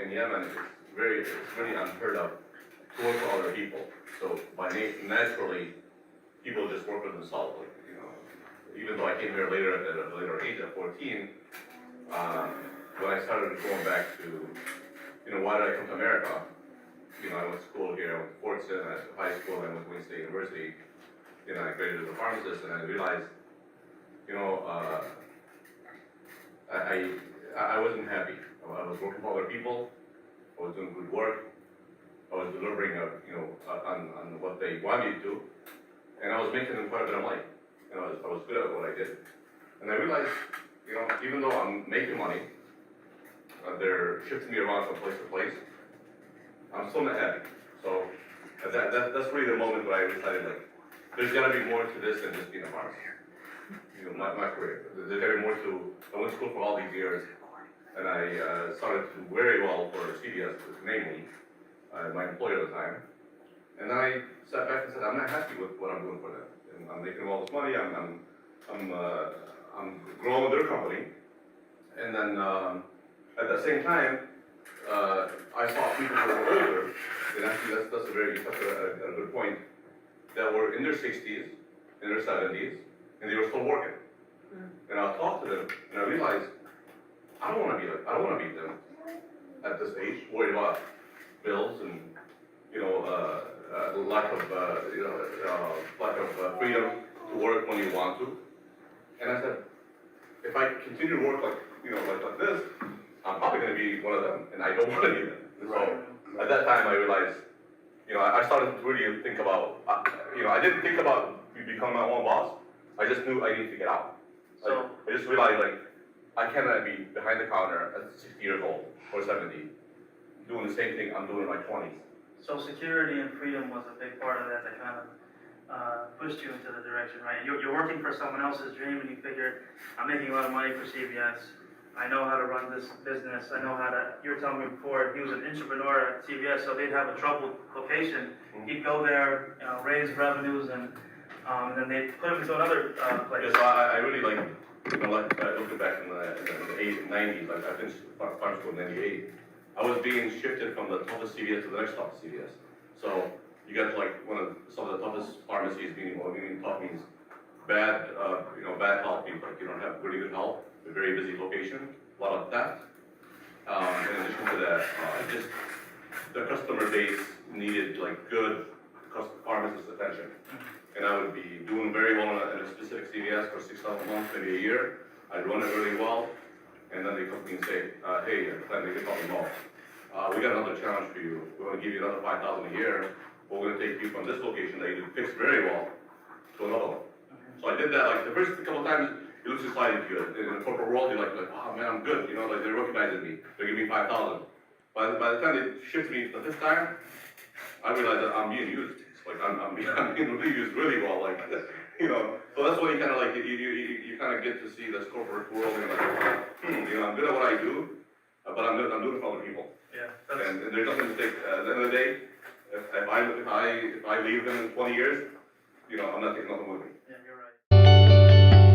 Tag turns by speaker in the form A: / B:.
A: in Yemen, it's really unheard of to work for other people. So naturally, people just work for themselves. Like, even though I came here later at a later age, at 14, when I started going back to, why did I come to America? I went to school here, I went to Fordson, I went to high school, I went to Wayne State University. I graduated as a pharmacist, and I realized, I wasn't happy. I was working for other people. I was doing good work. I was delivering, on what they wanted me to, and I was making them quite a bit of money. I was good at what I did, and I realized, even though I'm making money, they're shifting me around from place to place. I'm still not happy. So that's really the moment where I decided, like, there's gotta be more to this than just being a pharmacist. My career. There's gotta be more to. I went to school for all these years, and I started to do very well for CVS, namely, my employer at the time. And then I sat back and said, I'm not happy with what I'm doing for them. And I'm making all this money. I'm growing their company. And then at the same time, I saw people who were older, and actually that's a good point, that were in their 60s, in their 70s, and they were still working. And I talked to them, and I realized I don't want to be them at this age, worried about bills and lack of freedom to work when you want to. And I said, if I continue to work like this, I'm probably going to be one of them, and I don't want to be them. So at that time, I realized, I started to really think about, I didn't think about becoming my own boss. I just knew I needed to get out. So I just realized, like, I cannot be behind the counter at 60 years old or 70, doing the same thing I'm doing in my 20s.
B: So security and freedom was a big part of that kind of pushed you into the direction, right? You're working for someone else's dream, and you figured, I'm making a lot of money for CVS. I know how to run this business. I know how to. You were telling me before, he was an entrepreneur at CVS, so they'd have a troubled location. He'd go there, raise revenues, and then they'd put him into another place.
A: Yeah, so I really looking back in the 80s, 90s, I finished pharmacy school in 98. I was being shifted from the toughest CVS to the next toughest CVS. So you got some of the toughest pharmacies, meaning tough means bad, bad health, means like you don't have really good health, a very busy location, a lot of theft. In addition to that, just the customer base needed good pharmacist attention. And I would be doing very well in a specific CVS for 6 months, maybe a year. I'd run it really well, and then they come to me and say, hey, they could call me Mo. We got another challenge for you. We're going to give you another $5,000 a year. But we're going to take you from this location that you did fix very well to another one. So I did that. The first couple of times, it looks exciting to you. In the corporate world, you're like, wow, man, I'm good. They're recognizing me. They're giving me $5,000. By the time they shift me the fifth time, I realized that I'm being used. I'm being really used really well. So that's when you kind of you kind of get to see this corporate world and I'm good at what I do, but I'm doing it for other people.
B: Yeah.
A: And there's nothing to take. At the end of the day, if I leave them in 20 years, I'm not taking nothing with me.
B: Yeah.